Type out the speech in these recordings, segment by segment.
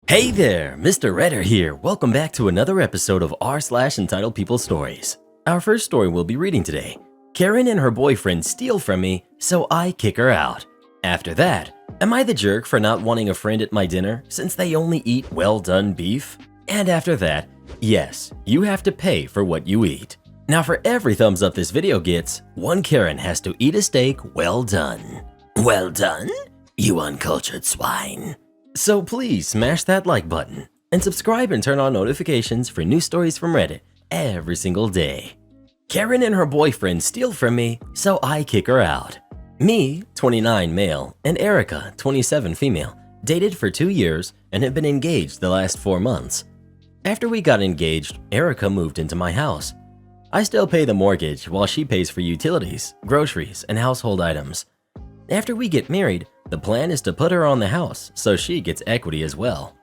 Hey there, Mr. Redder here. Welcome back to another episode of r/entitled People Stories. Our first story we'll be reading today. Karen and her boyfriend steal from me, so I kick her out. After that, am I the jerk for not wanting a friend at my dinner since they only eat well-done beef? And after that, yes, you have to pay for what you eat. Now for every thumbs up this video gets, one Karen has to eat a steak well done. Well done? You uncultured swine. So please smash that like button and subscribe and turn on notifications for new stories from Reddit every single day. Karen and her boyfriend steal from me, so I kick her out. Me, 29 male, and Erica, 27 female, dated for 2 years and have been engaged the last 4 months. After we got engaged, Erica moved into my house. I still pay the mortgage while she pays for utilities, groceries, and household items. After we get married, the plan is to put her on the house so she gets equity as well.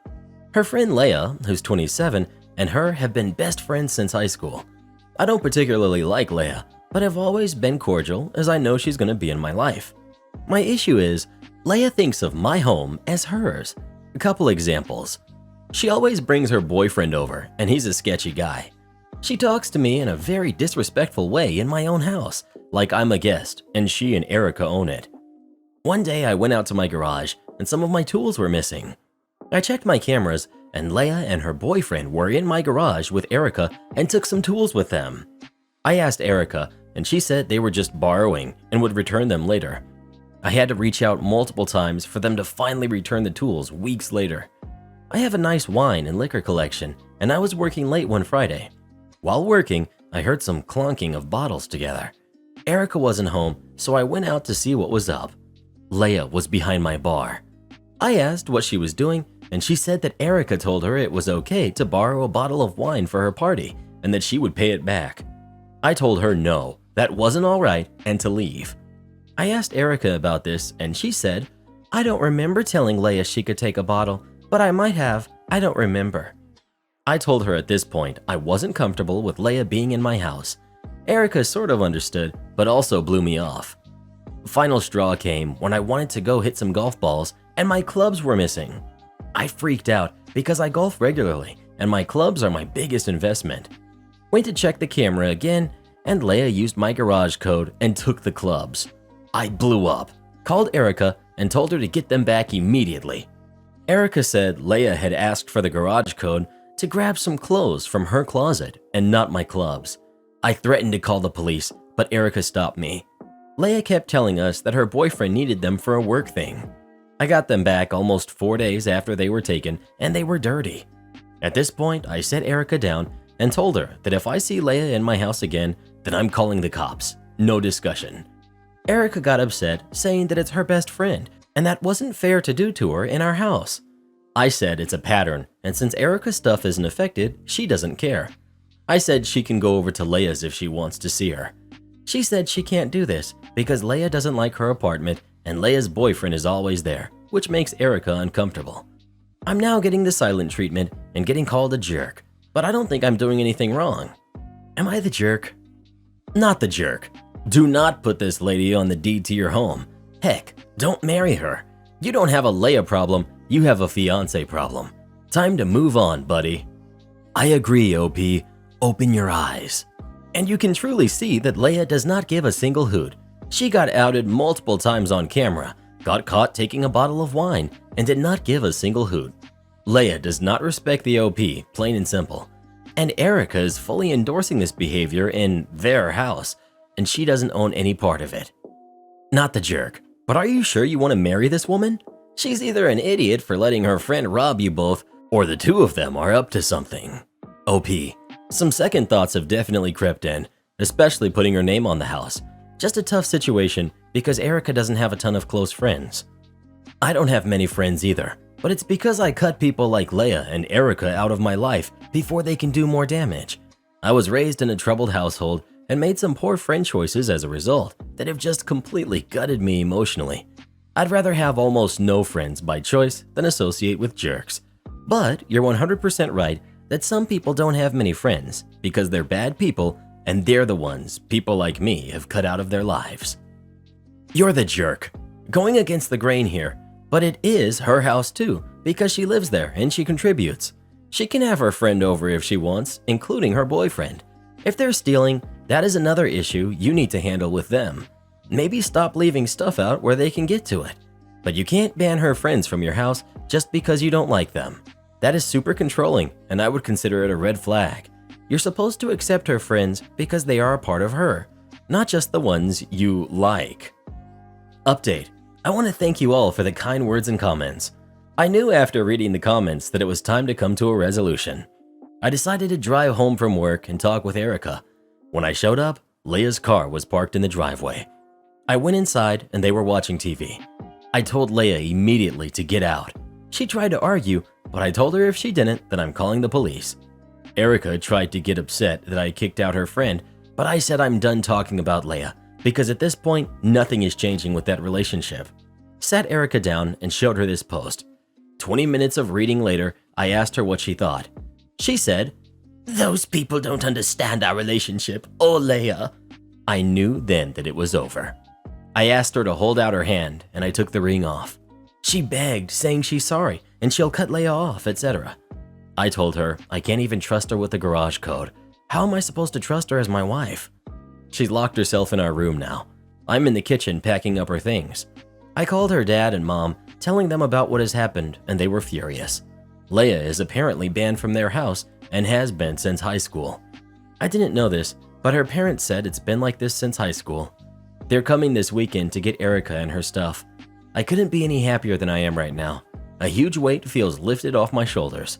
Her friend Leah, who's 27, and her have been best friends since high school. I don't particularly like Leah, but have always been cordial as I know she's going to be in my life. My issue is, Leah thinks of my home as hers. A couple examples. She always brings her boyfriend over, and he's a sketchy guy. She talks to me in a very disrespectful way in my own house, like I'm a guest and she and Erica own it. One day I went out to my garage and some of my tools were missing. I checked my cameras and Leah and her boyfriend were in my garage with Erica and took some tools with them. I asked Erica and she said they were just borrowing and would return them later. I had to reach out multiple times for them to finally return the tools weeks later. I have a nice wine and liquor collection and I was working late one Friday. While working, I heard some clunking of bottles together. Erica wasn't home, so I went out to see what was up. Leah was behind my bar. I asked what she was doing, and she said that Erica told her it was okay to borrow a bottle of wine for her party and that she would pay it back. I told her no, that wasn't all right, and to leave. I asked Erica about this, and she said, I don't remember telling Leah she could take a bottle, but I might have, I don't remember. I told her at this point I wasn't comfortable with Leah being in my house. Erica sort of understood, but also blew me off. Final straw came when I wanted to go hit some golf balls and my clubs were missing. I freaked out because I golf regularly and my clubs are my biggest investment. Went to check the camera again and Leah used my garage code and took the clubs. I blew up, called Erica and told her to get them back immediately. Erica said Leah had asked for the garage code to grab some clothes from her closet and not my clubs. I threatened to call the police, but Erica stopped me. Leah kept telling us that her boyfriend needed them for a work thing. I got them back almost 4 days after they were taken and they were dirty. At this point, I set Erica down and told her that if I see Leah in my house again, then I'm calling the cops. No discussion. Erica got upset, saying that it's her best friend and that wasn't fair to do to her in our house. I said it's a pattern, and since Erica's stuff isn't affected, she doesn't care. I said she can go over to Leah's if she wants to see her. She said she can't do this because Leah doesn't like her apartment and Leah's boyfriend is always there, which makes Erica uncomfortable. I'm now getting the silent treatment and getting called a jerk, but I don't think I'm doing anything wrong. Am I the jerk? Not the jerk. Do not put this lady on the deed to your home. Heck, don't marry her. You don't have a Leah problem, you have a fiance problem. Time to move on, buddy. I agree, OP. Open your eyes. And you can truly see that Leah does not give a single hoot. She got outed multiple times on camera, got caught taking a bottle of wine, and did not give a single hoot. Leah does not respect the OP, plain and simple. And Erica is fully endorsing this behavior in their house, and she doesn't own any part of it. Not the jerk, but are you sure you want to marry this woman? She's either an idiot for letting her friend rob you both, or the two of them are up to something. OP. Some second thoughts have definitely crept in, especially putting her name on the house. Just a tough situation because Erica doesn't have a ton of close friends. I don't have many friends either, but it's because I cut people like Leah and Erica out of my life before they can do more damage. I was raised in a troubled household and made some poor friend choices as a result that have just completely gutted me emotionally. I'd rather have almost no friends by choice than associate with jerks. But you're 100% right that some people don't have many friends because they're bad people and they're the ones people like me have cut out of their lives. You're the jerk. Going against the grain here, But it is her house too, because she lives there and she contributes. She can have her friend over if she wants, including her boyfriend. If they're stealing, that is another issue you need to handle with them. Maybe stop leaving stuff out where they can get to it. But you can't ban her friends from your house just because you don't like them. That is super controlling, and I would consider it a red flag. You're supposed to accept her friends because they are a part of her, not just the ones you like. Update. I want to thank you all for the kind words and comments. I knew after reading the comments that it was time to come to a resolution. I decided to drive home from work and talk with Erica. When I showed up, Leah's car was parked in the driveway. I went inside and they were watching TV. I told Leah immediately to get out. She tried to argue, but I told her if she didn't, then I'm calling the police. Erica tried to get upset that I kicked out her friend, but I said I'm done talking about Leah, because at this point, nothing is changing with that relationship. Sat Erica down and showed her this post. 20 minutes of reading later, I asked her what she thought. She said, "Those people don't understand our relationship or Leah." I knew then that it was over. I asked her to hold out her hand and I took the ring off. She begged, saying she's sorry and she'll cut Leah off, etc. I told her I can't even trust her with the garage code. How am I supposed to trust her as my wife? She's locked herself in our room now. I'm in the kitchen packing up her things. I called her dad and mom, telling them about what has happened, and they were furious. Leah is apparently banned from their house and has been since high school. I didn't know this, but her parents said it's been like this since high school. They're coming this weekend to get Erica and her stuff. I couldn't be any happier than I am right now. A huge weight feels lifted off my shoulders.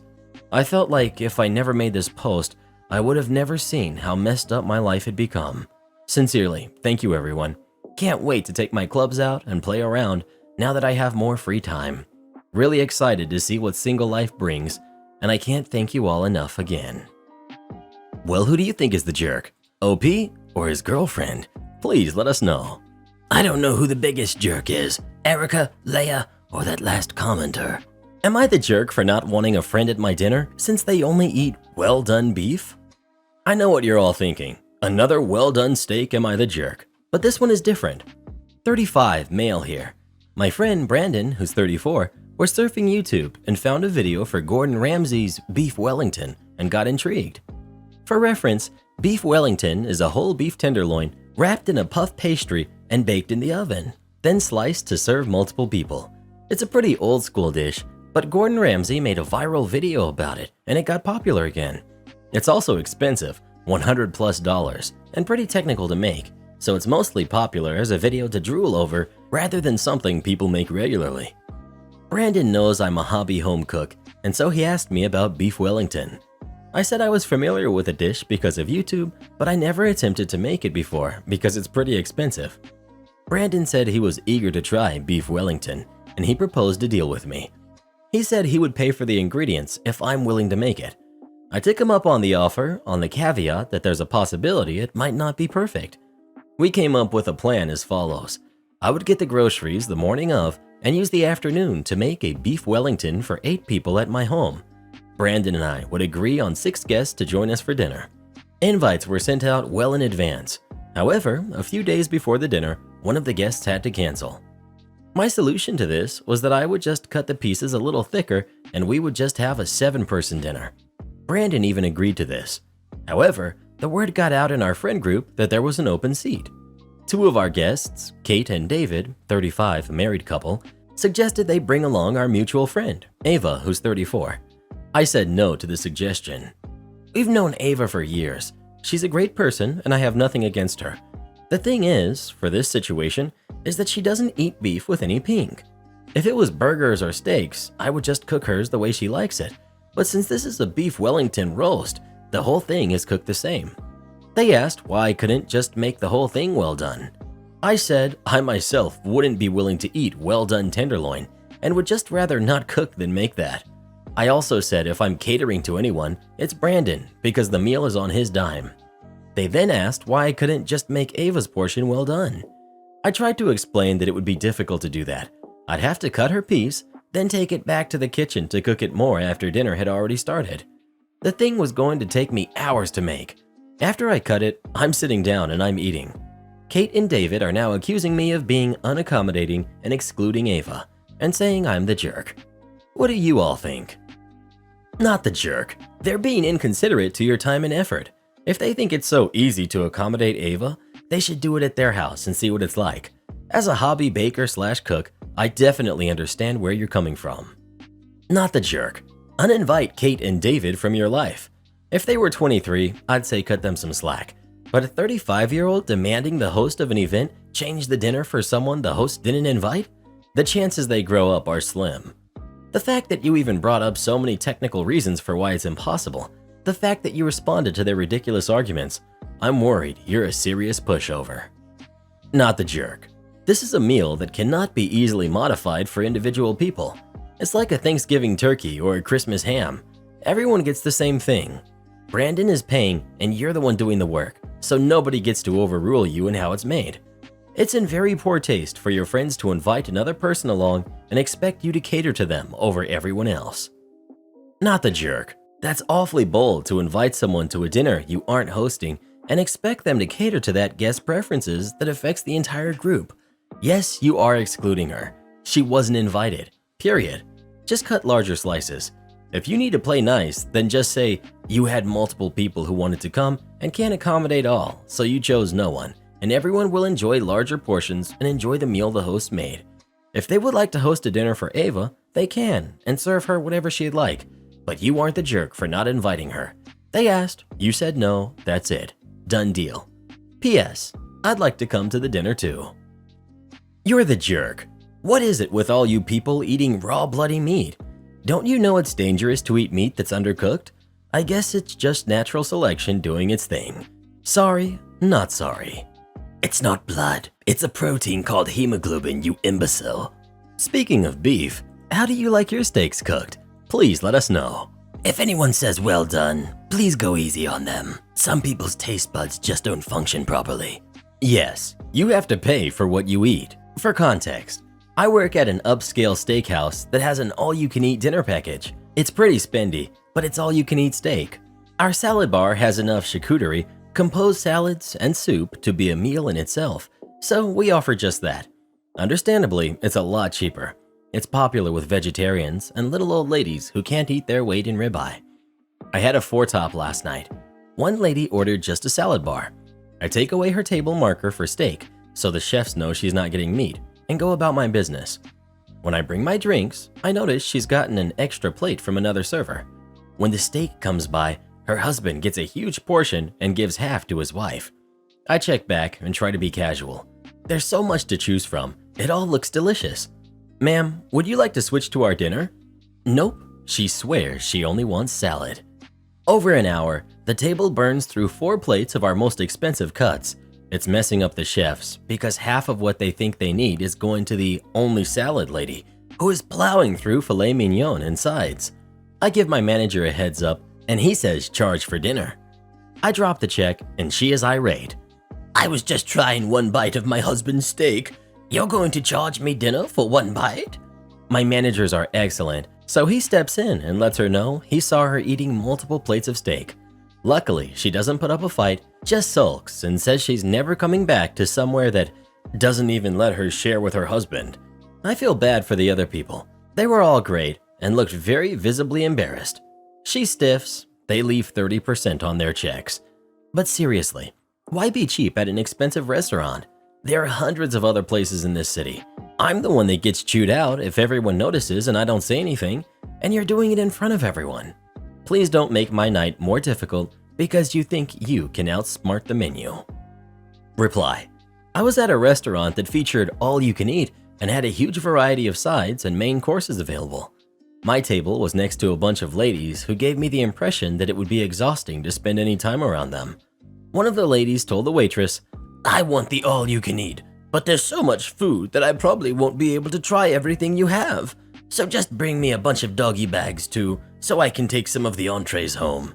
I felt like if I never made this post, I would have never seen how messed up my life had become. Sincerely, thank you everyone. Can't wait to take my clubs out and play around now that I have more free time. Really excited to see what single life brings, and I can't thank you all enough again. Well, who do you think is the jerk? OP or his girlfriend? Please let us know. I don't know who the biggest jerk is, Erica, Leah, or that last commenter. Am I the jerk for not wanting a friend at my dinner since they only eat well-done beef? I know what you're all thinking. Another well-done steak, am I the jerk? But this one is different. 35, male here. My friend Brandon, who's 34, was surfing YouTube and found a video for Gordon Ramsay's Beef Wellington and got intrigued. For reference, Beef Wellington is a whole beef tenderloin wrapped in a puff pastry and baked in the oven, then sliced to serve multiple people. It's a pretty old school dish, but Gordon Ramsay made a viral video about it and it got popular again. It's also expensive, $100+, and pretty technical to make, so it's mostly popular as a video to drool over rather than something people make regularly. Brandon knows I'm a hobby home cook, and so he asked me about Beef Wellington. I said I was familiar with the dish because of YouTube, but I never attempted to make it before because it's pretty expensive. Brandon said he was eager to try Beef Wellington, and he proposed a deal with me. He said he would pay for the ingredients if I'm willing to make it. I took him up on the offer on the caveat that there's a possibility it might not be perfect. We came up with a plan as follows. I would get the groceries the morning of and use the afternoon to make a Beef Wellington for 8 people at my home. Brandon and I would agree on 6 guests to join us for dinner. Invites were sent out well in advance. However, a few days before the dinner, one of the guests had to cancel. My solution to this was that I would just cut the pieces a little thicker and we would just have a 7-person dinner. Brandon even agreed to this. However, the word got out in our friend group that there was an open seat. 2 of our guests, Kate and David, 35, a married couple, suggested they bring along our mutual friend, Ava, who's 34. I said no to the suggestion. We've known Ava for years. She's a great person and I have nothing against her. The thing is, for this situation, is that she doesn't eat beef with any pink. If it was burgers or steaks, I would just cook hers the way she likes it. But since this is a Beef Wellington roast, the whole thing is cooked the same. They asked why I couldn't just make the whole thing well done. I said I myself wouldn't be willing to eat well done tenderloin and would just rather not cook than make that. I also said if I'm catering to anyone, it's Brandon because the meal is on his dime. They then asked why I couldn't just make Ava's portion well done. I tried to explain that it would be difficult to do that. I'd have to cut her piece, then take it back to the kitchen to cook it more after dinner had already started. The thing was going to take me hours to make. After I cut it, I'm sitting down and I'm eating. Kate and David are now accusing me of being unaccommodating and excluding Ava. and saying I'm the jerk. What do you all think? Not the jerk. They're being inconsiderate to your time and effort. If they think it's so easy to accommodate Ava, they should do it at their house and see what it's like. As a hobby baker/cook, I definitely understand where you're coming from. Not the jerk. Uninvite Kate and David from your life. If they were 23, I'd say cut them some slack. But a 35-year-old demanding the host of an event change the dinner for someone the host didn't invite? The chances they grow up are slim. The fact that you even brought up so many technical reasons for why it's impossible, the fact that you responded to their ridiculous arguments, I'm worried you're a serious pushover. Not the jerk. This is a meal that cannot be easily modified for individual people. It's like a Thanksgiving turkey or a Christmas ham. Everyone gets the same thing. Brandon is paying and you're the one doing the work, so nobody gets to overrule you in how it's made. It's in very poor taste for your friends to invite another person along and expect you to cater to them over everyone else. Not the jerk. That's awfully bold to invite someone to a dinner you aren't hosting and expect them to cater to that guest's preferences that affects the entire group. Yes, you are excluding her. She wasn't invited. Period. Just cut larger slices. If you need to play nice, then just say you had multiple people who wanted to come and can't accommodate all, so you chose no one, and everyone will enjoy larger portions and enjoy the meal the host made. If they would like to host a dinner for Ava, they can, and serve her whatever she'd like, but you aren't the jerk for not inviting her. They asked, you said no, that's it. Done deal. P.S. I'd like to come to the dinner too. You're the jerk. What is it with all you people eating raw bloody meat? Don't you know it's dangerous to eat meat that's undercooked? I guess it's just natural selection doing its thing. Sorry, not sorry. It's not blood. It's a protein called hemoglobin, you imbecile. Speaking of beef, how do you like your steaks cooked? Please let us know. If anyone says well done, please go easy on them. Some people's taste buds just don't function properly. Yes, you have to pay for what you eat. For context, I work at an upscale steakhouse that has an all-you-can-eat dinner package. It's pretty spendy, but it's all-you-can-eat steak. Our salad bar has enough charcuterie, composed salads, and soup to be a meal in itself, so we offer just that. Understandably, it's a lot cheaper. It's popular with vegetarians and little old ladies who can't eat their weight in ribeye. I had a four-top last night. One lady ordered just a salad bar. I take away her table marker for steak, so the chefs know she's not getting meat, and go about my business. When I bring my drinks, I notice she's gotten an extra plate from another server. When the steak comes by, her husband gets a huge portion and gives half to his wife. I check back and try to be casual. There's so much to choose from, it all looks delicious. Ma'am, would you like to switch to our dinner? Nope, she swears she only wants salad. Over an hour, the table burns through 4 plates of our most expensive cuts. It's messing up the chefs because half of what they think they need is going to the only salad lady who is plowing through filet mignon and sides. I give my manager a heads up and he says charge for dinner. I drop the check and she is irate. I was just trying 1 bite of my husband's steak. You're going to charge me dinner for 1 bite? My managers are excellent, so he steps in and lets her know he saw her eating multiple plates of steak. Luckily, she doesn't put up a fight, just sulks and says she's never coming back to somewhere that doesn't even let her share with her husband. I feel bad for the other people. They were all great and looked very visibly embarrassed. She stiffs, they leave 30% on their checks. But seriously, why be cheap at an expensive restaurant? There are hundreds of other places in this city. I'm the one that gets chewed out if everyone notices and I don't say anything, and you're doing it in front of everyone. Please don't make my night more difficult because you think you can outsmart the menu. Reply: I was at a restaurant that featured all you can eat and had a huge variety of sides and main courses available. My table was next to a bunch of ladies who gave me the impression that it would be exhausting to spend any time around them. One of the ladies told the waitress, I want the all you can eat, but there's so much food that I probably won't be able to try everything you have. So just bring me a bunch of doggy bags too, so I can take some of the entrees home.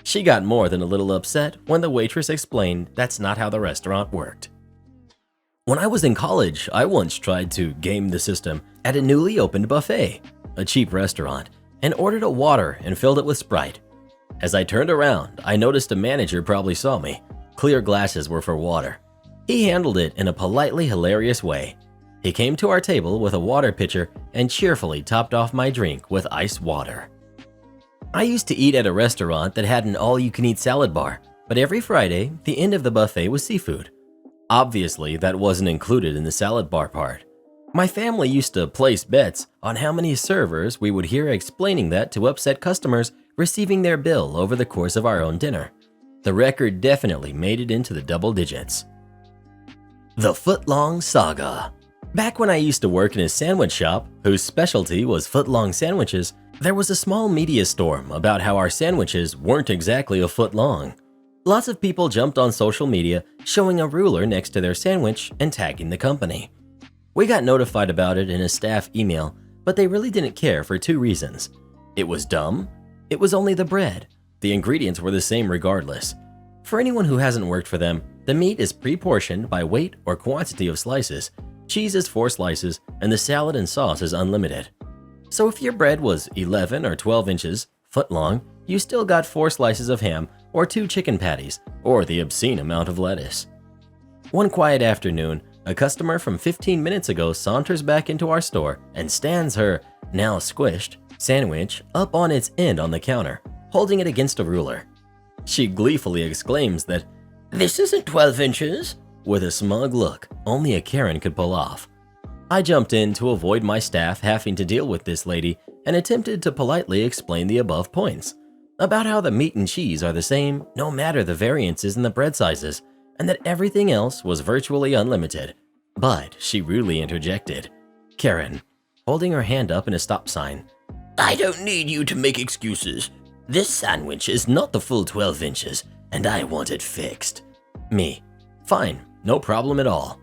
She got more than a little upset when the waitress explained that's not how the restaurant worked. When I was in college, I once tried to game the system at a newly opened buffet, a cheap restaurant, and ordered a water and filled it with Sprite. As I turned around, I noticed a manager probably saw me. Clear glasses were for water. He handled it in a politely hilarious way. He came to our table with a water pitcher and cheerfully topped off my drink with ice water. I used to eat at a restaurant that had an all-you-can-eat salad bar, but every Friday, the end of the buffet was seafood. Obviously, that wasn't included in the salad bar part. My family used to place bets on how many servers we would hear explaining that to upset customers receiving their bill over the course of our own dinner. The record definitely made it into the double digits. The Footlong Saga. Back when I used to work in a sandwich shop whose specialty was footlong sandwiches, there was a small media storm about how our sandwiches weren't exactly a foot long. Lots of people jumped on social media showing a ruler next to their sandwich and tagging the company. We got notified about it in a staff email, but they really didn't care for two reasons. It was dumb. It was only the bread. The ingredients were the same regardless. For anyone who hasn't worked for them, the meat is pre-portioned by weight or quantity of slices, cheese is 4 slices, and the salad and sauce is unlimited. So if your bread was 11 or 12 inches, foot long, you still got 4 slices of ham or 2 chicken patties, or the obscene amount of lettuce. One quiet afternoon, a customer from 15 minutes ago saunters back into our store and stands her, now squished, sandwich up on its end on the counter, holding it against a ruler. She gleefully exclaims that, "This isn't 12 inches," with a smug look only a Karen could pull off. I jumped in to avoid my staff having to deal with this lady and attempted to politely explain the above points, about how the meat and cheese are the same no matter the variances in the bread sizes, and that everything else was virtually unlimited. But she rudely interjected, Karen, holding her hand up in a stop sign, "I don't need you to make excuses. This sandwich is not the full 12 inches, and I want it fixed." Me, fine, no problem at all.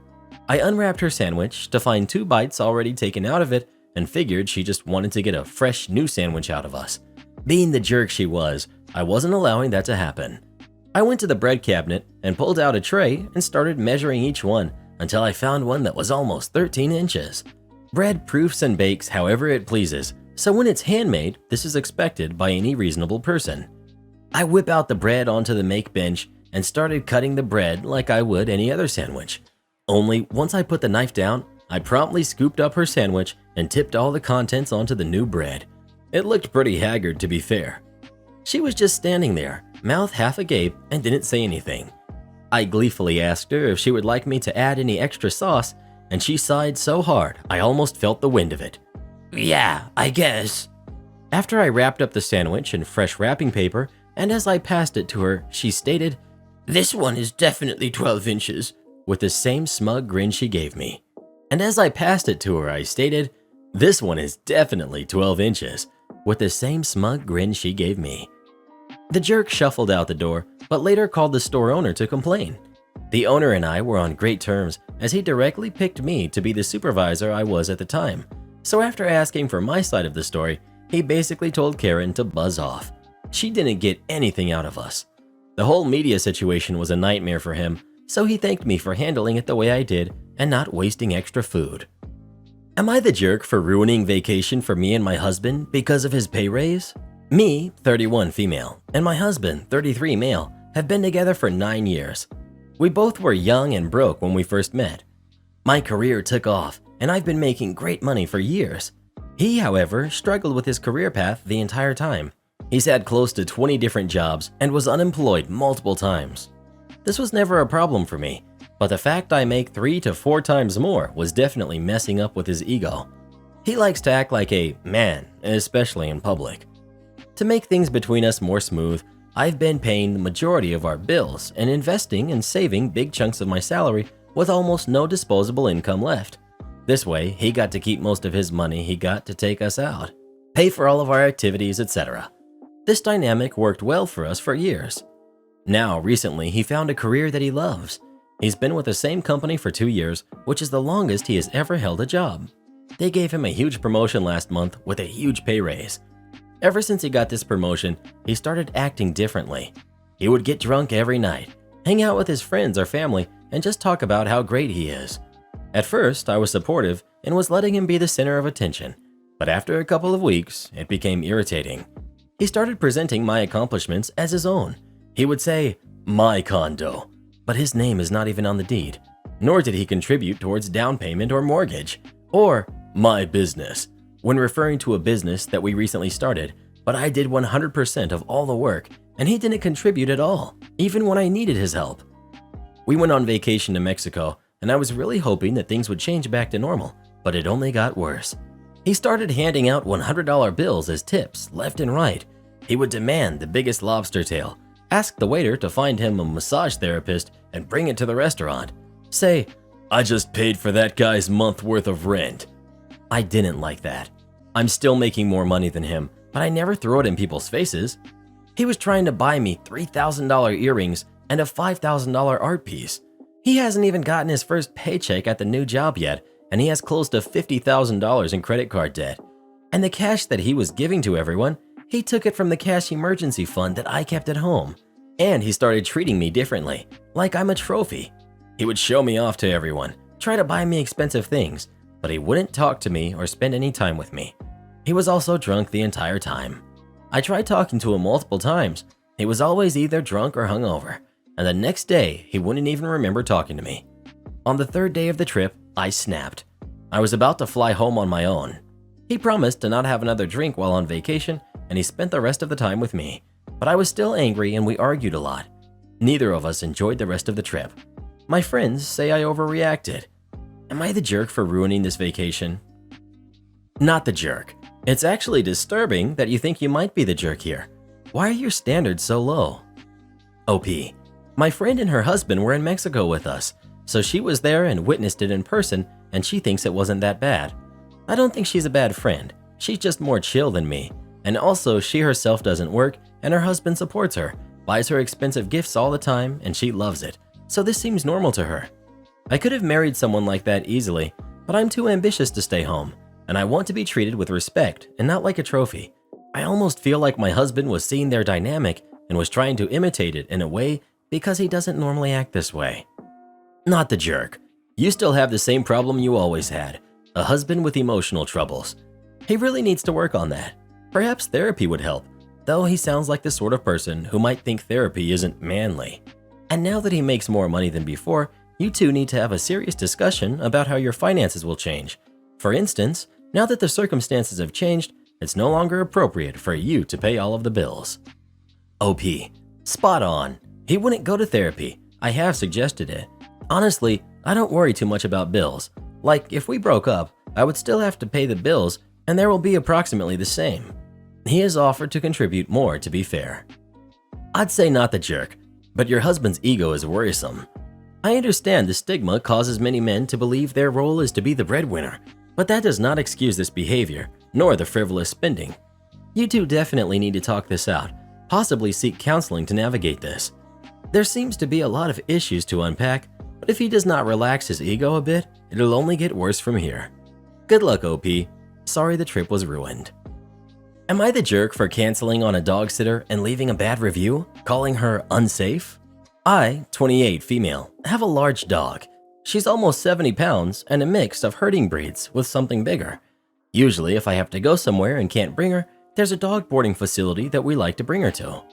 I unwrapped her sandwich to find 2 bites already taken out of it and figured she just wanted to get a fresh new sandwich out of us. Being the jerk she was, I wasn't allowing that to happen. I went to the bread cabinet and pulled out a tray and started measuring each one until I found one that was almost 13 inches. Bread proofs and bakes however it pleases, so when it's handmade, this is expected by any reasonable person. I whip out the bread onto the make bench and started cutting the bread like I would any other sandwich. Only once I put the knife down, I promptly scooped up her sandwich and tipped all the contents onto the new bread. It looked pretty haggard, to be fair. She was just standing there, mouth half agape, and didn't say anything. I gleefully asked her if she would like me to add any extra sauce, and she sighed so hard I almost felt the wind of it. "Yeah, I guess." After I wrapped up the sandwich in fresh wrapping paper, and as I passed it to her, she stated, "This one is definitely 12 inches, with the same smug grin she gave me. And as I passed it to her, I stated, "This one is definitely 12 inches, with the same smug grin she gave me." The jerk shuffled out the door, but later called the store owner to complain. The owner and I were on great terms, as he directly picked me to be the supervisor I was at the time. So after asking for my side of the story, he basically told Karen to buzz off. She didn't get anything out of us. The whole media situation was a nightmare for him, so he thanked me for handling it the way I did and not wasting extra food. Am I the jerk for ruining vacation for me and my husband because of his pay raise? Me, 31 female, and my husband, 33 male, have been together for 9 years. We both were young and broke when we first met. My career took off, and I've been making great money for years. He, however, struggled with his career path the entire time. He's had close to 20 different jobs and was unemployed multiple times. This was never a problem for me, but the fact I make 3 to 4 times more was definitely messing up with his ego. He likes to act like a man, especially in public. To make things between us more smooth, I've been paying the majority of our bills and investing and saving big chunks of my salary with almost no disposable income left. This way, he got to keep most of his money he got to take us out, pay for all of our activities, etc. This dynamic worked well for us for years. Now, recently, he found a career that he loves. He's been with the same company for 2 years, which is the longest he has ever held a job. They gave him a huge promotion last month with a huge pay raise. Ever since he got this promotion, he started acting differently. He would get drunk every night, hang out with his friends or family, and just talk about how great he is. At first, I was supportive and was letting him be the center of attention, but after a couple of weeks, it became irritating. He started presenting my accomplishments as his own. He would say, "my condo," but his name is not even on the deed. nor did he contribute towards down payment or mortgage, or my business, when referring to a business that we recently started, but I did 100% of all the work and he didn't contribute at all, even when I needed his help. We went on vacation to Mexico and I was really hoping that things would change back to normal, but it only got worse. He started handing out $100 bills as tips left and right. He would demand the biggest lobster tail, ask the waiter to find him a massage therapist and bring it to the restaurant. Say, "I just paid for that guy's month worth of rent." I didn't like that. I'm still making more money than him, but I never throw it in people's faces. He was trying to buy me $3,000 earrings and a $5,000 art piece. He hasn't even gotten his first paycheck at the new job yet, and he has close to $50,000 in credit card debt. And the cash that he was giving to everyone, he took it from the cash emergency fund that I kept at home. And he started treating me differently, like I'm a trophy. He would show me off to everyone, try to buy me expensive things, but he wouldn't talk to me or spend any time with me. He was also drunk the entire time. I tried talking to him multiple times. He was always either drunk or hungover, and the next day he wouldn't even remember talking to me. On the third day of the trip, I snapped. I was about to fly home on my own. He promised to not have another drink while on vacation, and he spent the rest of the time with me. But I was still angry and we argued a lot. Neither of us enjoyed the rest of the trip. My friends say I overreacted. Am I the jerk for ruining this vacation? Not the jerk. It's actually disturbing that you think you might be the jerk here. Why are your standards so low? OP. My friend and her husband were in Mexico with us, so she was there and witnessed it in person, and she thinks it wasn't that bad. I don't think she's a bad friend. She's just more chill than me. And also, she herself doesn't work, and her husband supports her, buys her expensive gifts all the time, and she loves it. So this seems normal to her. I could have married someone like that easily, but I'm too ambitious to stay home, and I want to be treated with respect and not like a trophy. I almost feel like my husband was seeing their dynamic and was trying to imitate it in a way because he doesn't normally act this way. Not the jerk. You still have the same problem you always had, a husband with emotional troubles. He really needs to work on that. Perhaps therapy would help, though he sounds like the sort of person who might think therapy isn't manly. And now that he makes more money than before, you two need to have a serious discussion about how your finances will change. For instance, now that the circumstances have changed, it's no longer appropriate for you to pay all of the bills. OP. Spot on. He wouldn't go to therapy. I have suggested it. Honestly, I don't worry too much about bills. Like, if we broke up, I would still have to pay the bills, and there will be approximately the same. He has offered to contribute more, to be fair. I'd say not the jerk, but your husband's ego is worrisome. I understand the stigma causes many men to believe their role is to be the breadwinner, but that does not excuse this behavior, nor the frivolous spending. You two definitely need to talk this out, possibly seek counseling to navigate this. There seems to be a lot of issues to unpack, but if he does not relax his ego a bit, it'll only get worse from here. Good luck, OP. Sorry the trip was ruined. Am I the jerk for canceling on a dog sitter and leaving a bad review, calling her unsafe? I, 28 female, have a large dog. She's almost 70 pounds and a mix of herding breeds with something bigger. Usually, if I have to go somewhere and can't bring her, there's a dog boarding facility that we like to bring her to.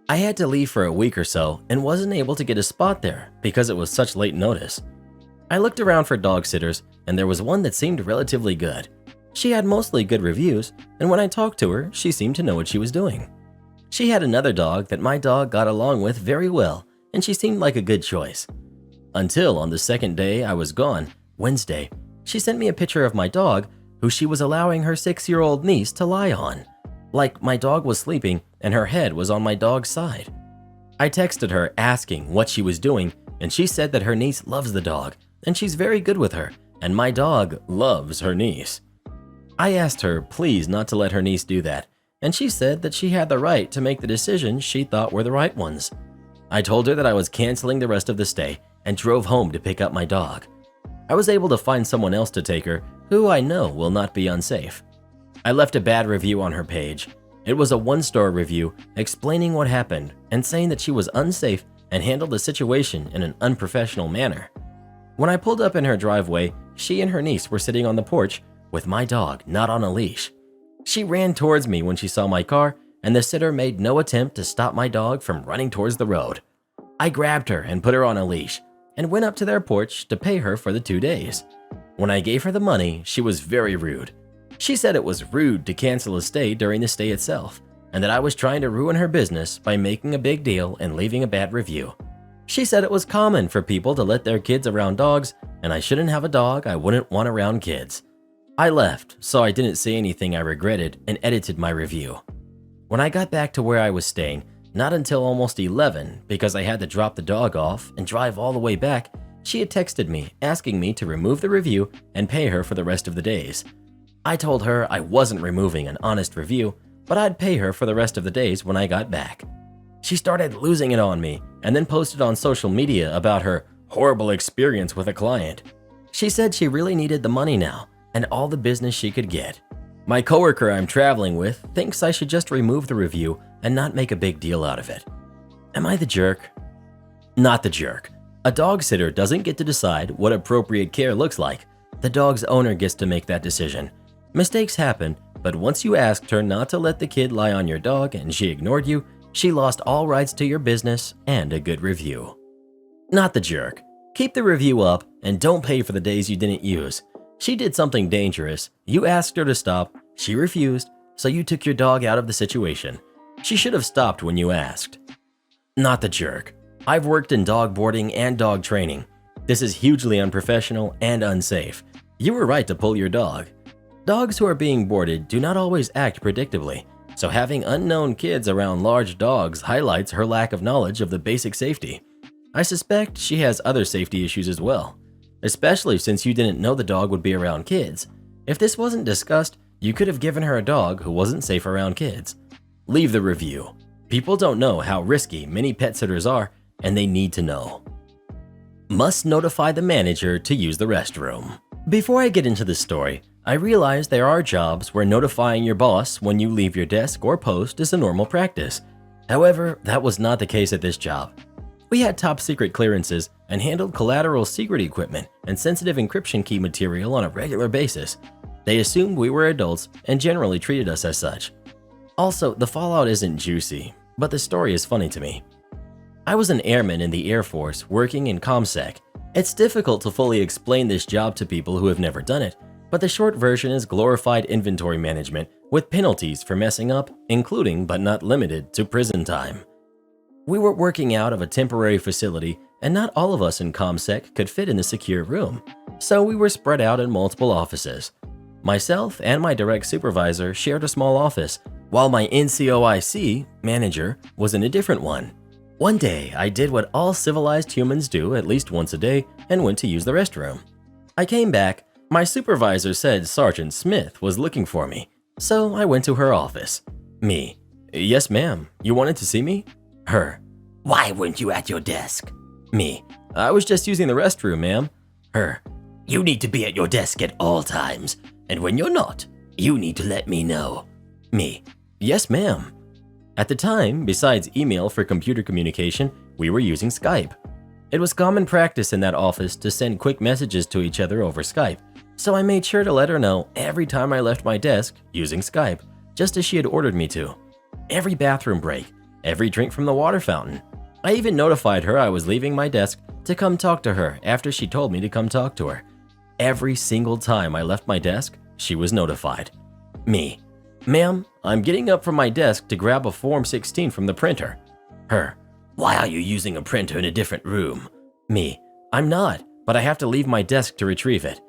I had to leave for a week or so and wasn't able to get a spot there because it was such late notice. I looked around for dog sitters and there was one that seemed relatively good. She had mostly good reviews, and when I talked to her, she seemed to know what she was doing. She had another dog that my dog got along with very well, and she seemed like a good choice. Until on the second day I was gone, Wednesday, she sent me a picture of my dog who she was allowing her 6-year-old niece to lie on. Like my dog was sleeping and her head was on my dog's side. I texted her asking what she was doing, and she said that her niece loves the dog, and she's very good with her, and my dog loves her niece. I asked her please not to let her niece do that, and she said that she had the right to make the decisions she thought were the right ones. I told her that I was canceling the rest of the stay and drove home to pick up my dog. I was able to find someone else to take her who I know will not be unsafe. I left a bad review on her page. It was a 1-star review explaining what happened and saying that she was unsafe and handled the situation in an unprofessional manner. When I pulled up in her driveway, she and her niece were sitting on the porch with my dog not on a leash. She ran towards me when she saw my car, and the sitter made no attempt to stop my dog from running towards the road. I grabbed her and put her on a leash. and went up to their porch to pay her for the 2 days. When I gave her the money, she was very rude. She said it was rude to cancel a stay during the stay itself, and that I was trying to ruin her business by making a big deal and leaving a bad review. She said it was common for people to let their kids around dogs, and I shouldn't have a dog I wouldn't want around kids. I left, so I didn't say anything I regretted and edited my review. When I got back to where I was staying, not until almost 11 because I had to drop the dog off and drive all the way back, she had texted me asking me to remove the review and pay her for the rest of the days. I told her I wasn't removing an honest review, but I'd pay her for the rest of the days when I got back. She started losing it on me and then posted on social media about her horrible experience with a client. She said she really needed the money now and all the business she could get. My coworker I'm traveling with thinks I should just remove the review and not make a big deal out of it. Am I the jerk? Not the jerk. A dog sitter doesn't get to decide what appropriate care looks like. The dog's owner gets to make that decision. Mistakes happen, but once you asked her not to let the kid lie on your dog and she ignored you, she lost all rights to your business and a good review. Not the jerk. Keep the review up and don't pay for the days you didn't use. She did something dangerous. You asked her to stop. She refused, so you took your dog out of the situation. She should have stopped when you asked. Not the jerk. I've worked in dog boarding and dog training. This is hugely unprofessional and unsafe. You were right to pull your dog. Dogs who are being boarded do not always act predictably, so having unknown kids around large dogs highlights her lack of knowledge of the basic safety. I suspect she has other safety issues as well, especially since you didn't know the dog would be around kids. If this wasn't discussed, you could have given her a dog who wasn't safe around kids. Leave the review. People don't know how risky many pet sitters are, and they need to know. Must notify the manager to use the restroom. Before I get into this story, I realize there are jobs where notifying your boss when you leave your desk or post is a normal practice. However, that was not the case at this job. We had top secret clearances and handled collateral secret equipment and sensitive encryption key material on a regular basis. They assumed we were adults and generally treated us as such. Also, the fallout isn't juicy, but the story is funny to me. I was an airman in the Air Force working in ComSec. It's difficult to fully explain this job to people who have never done it, but the short version is glorified inventory management with penalties for messing up, including but not limited to prison time. We were working out of a temporary facility and not all of us in ComSec could fit in the secure room, so we were spread out in multiple offices. Myself and my direct supervisor shared a small office, while my NCOIC manager was in a different one. One day, I did what all civilized humans do at least once a day and went to use the restroom. I came back. My supervisor said Sergeant Smith was looking for me, so I went to her office. Me: yes ma'am, you wanted to see me? Her: why weren't you at your desk? Me: I was just using the restroom, ma'am. Her: you need to be at your desk at all times, and when you're not, you need to let me know. Me: yes ma'am. At the time, besides email for computer communication, we were using Skype. It was common practice in that office to send quick messages to each other over Skype, so I made sure to let her know every time I left my desk using Skype, just as she had ordered me to. Every bathroom break, every drink from the water fountain. I even notified her I was leaving my desk to come talk to her after she told me to come talk to her. Every single time I left my desk, she was notified. Me: ma'am, I'm getting up from my desk to grab a Form 16 from the printer. Her: why are you using a printer in a different room? Me: I'm not, but I have to leave my desk to retrieve it.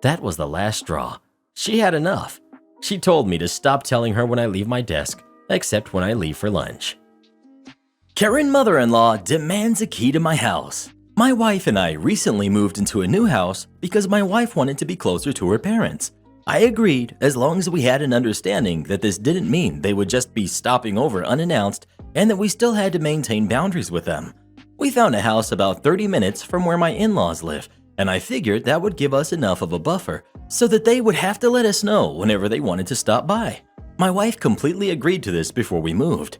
That was the last straw. She had enough. She told me to stop telling her when I leave my desk, except when I leave for lunch. Karen mother-in-law demands a key to my house. My wife and I recently moved into a new house because my wife wanted to be closer to her parents. I agreed as long as we had an understanding that this didn't mean they would just be stopping over unannounced and that we still had to maintain boundaries with them. We found a house about 30 minutes from where my in-laws live, and I figured that would give us enough of a buffer so that they would have to let us know whenever they wanted to stop by. My wife completely agreed to this before we moved.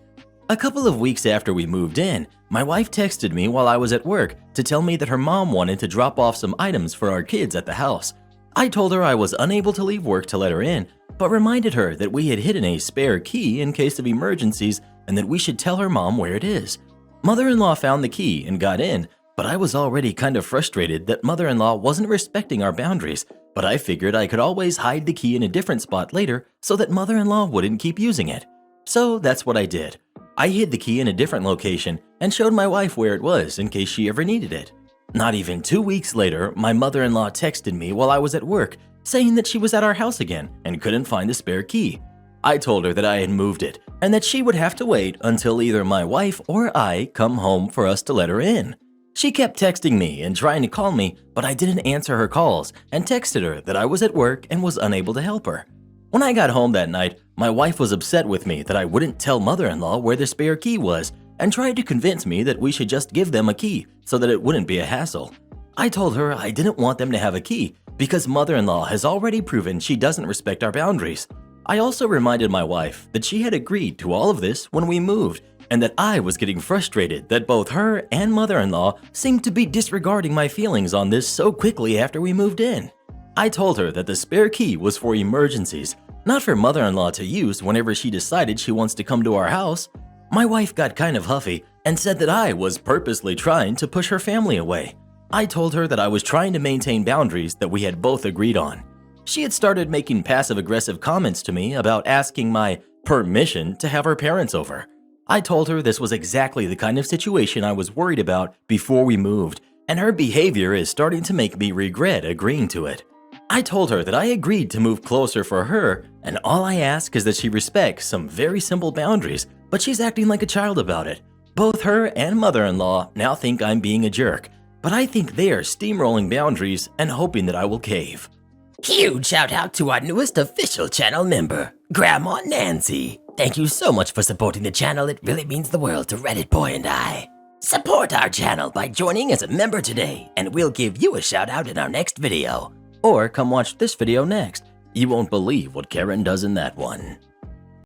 A couple of weeks after we moved in, my wife texted me while I was at work to tell me that her mom wanted to drop off some items for our kids at the house. I told her I was unable to leave work to let her in, but reminded her that we had hidden a spare key in case of emergencies and that we should tell her mom where it is. Mother-in-law found the key and got in, But I was already kind of frustrated that mother-in-law wasn't respecting our boundaries, but I figured I could always hide the key in a different spot later so that mother-in-law wouldn't keep using it. So that's what I did. I hid the key in a different location and showed my wife where it was in case she ever needed it. Not even 2 weeks later, my mother-in-law texted me while I was at work, saying that she was at our house again and couldn't find the spare key. I told her that I had moved it and that she would have to wait until either my wife or I come home for us to let her in. She kept texting me and trying to call me, but I didn't answer her calls and texted her that I was at work and was unable to help her. When I got home that night, my wife was upset with me that I wouldn't tell mother-in-law where the spare key was and tried to convince me that we should just give them a key so that it wouldn't be a hassle. I told her I didn't want them to have a key because mother-in-law has already proven she doesn't respect our boundaries. I also reminded my wife that she had agreed to all of this when we moved and that I was getting frustrated that both her and mother-in-law seemed to be disregarding my feelings on this so quickly after we moved in. I told her that the spare key was for emergencies, not for mother-in-law to use whenever she decided she wants to come to our house. My wife got kind of huffy and said that I was purposely trying to push her family away. I told her that I was trying to maintain boundaries that we had both agreed on. She had started making passive-aggressive comments to me about asking my permission to have her parents over. I told her this was exactly the kind of situation I was worried about before we moved, and her behavior is starting to make me regret agreeing to it. I told her that I agreed to move closer for her, and all I ask is that she respects some very simple boundaries, but she's acting like a child about it. Both her and mother-in-law now think I'm being a jerk, but I think they are steamrolling boundaries and hoping that I will cave. Huge shout out to our newest official channel member, Grandma Nancy. Thank you so much for supporting the channel. It really means the world to Reddit Boy and I. Support our channel by joining as a member today, and we'll give you a shout out in our next video. Or come watch this video next. You won't believe what Karen does in that one.